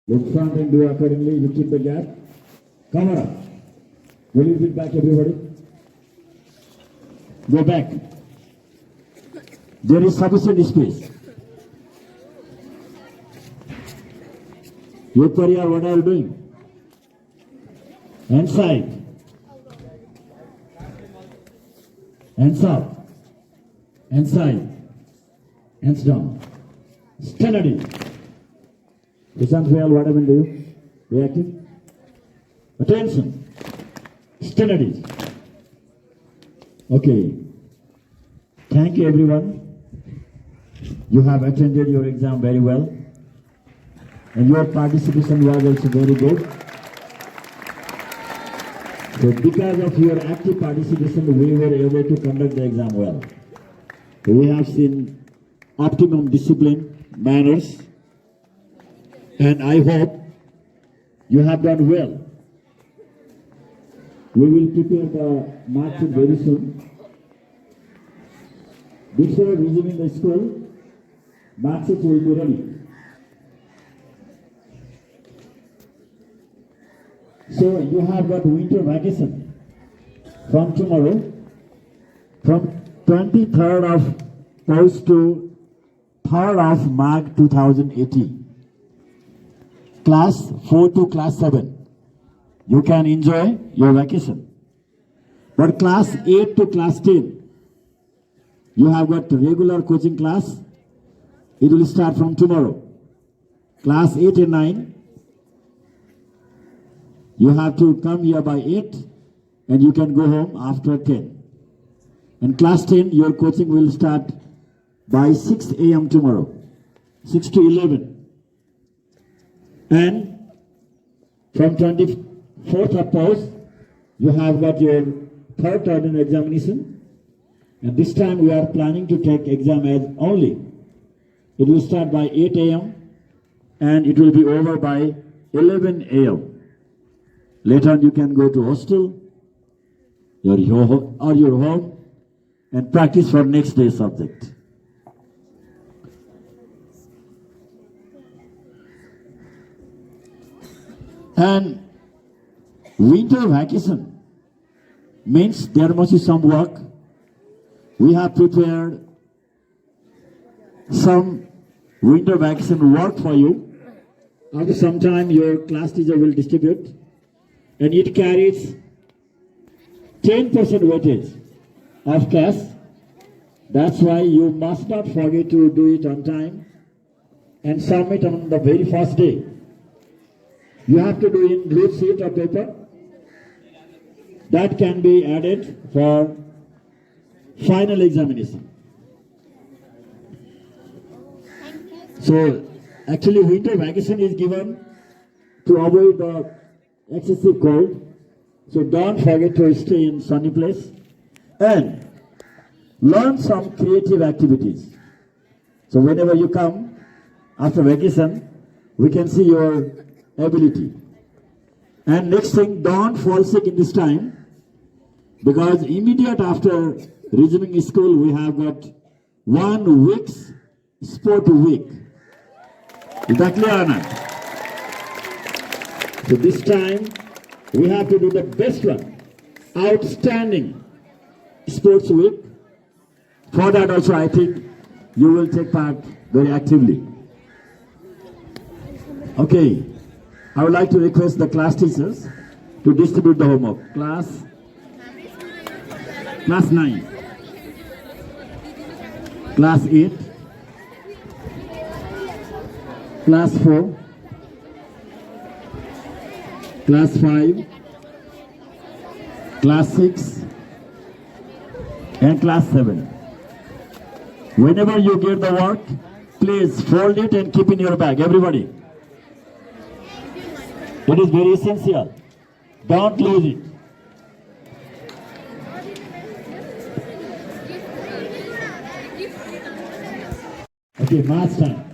Look front and do accordingly. You keep the gap. Cover up. Will you get back, everybody? Go back. There is sufficient space. Youth Warrior, what are you doing? Hands side. Hands up. Hands side. Hands down. Steady. Listen well, what I will do. Reactive. Attention. Steady. Okay. Thank you, everyone. You have attended your exam very well. And your participation was also very good. So because of your active participation, we were able to conduct the exam well. So we have seen optimum discipline, manners, and I hope you have done well. We will prepare the mark sheet very soon. Before resuming the school, mark sheet will be ready. So you have got winter vacation from tomorrow, from 23rd of Pousha to 3rd of March 2018. Class 4 to class 7. You can enjoy your vacation. But class 8 to class 10, you have got regular coaching class. It will start from tomorrow. Class 8 and 9, you have to come here by 8 and you can go home after 10. And class 10, your coaching will start by 6 a.m. tomorrow, 6 to 11. And from 24th of Pousha, you have got your third term examination. And this time we are planning to take exam as only. It will start by 8 a.m. and it will be over by 11 a.m. Later on you can go to hostel or your home and practice for next day's subject. And winter vacation means there must be some work. We have prepared some winter vacation work for you. After some time your class teacher will distribute, and it carries 10% weightage of class. That's why you must not forget to do it on time and submit on the very first day. You have to do in blue sheet of paper. That can be added for final examination. So actually winter vacation is given to avoid the excessive cold. So don't forget to stay in sunny place and learn some creative activities. So whenever you come after vacation, we can see your ability. And next thing, don't fall sick in this time, because immediate after resuming school, we have got 1 week's sport week. Is that clear or not? So this time, we have to do the best one. Outstanding sports week. For that also, I think you will take part very actively. Okay. I would like to request the class teachers to distribute the homework. Class 9, class 8, class 4, class 5, class 6, and class 7. Whenever you get the work, please fold it and keep in your bag, everybody. It is very essential. Don't lose it. Okay, math time.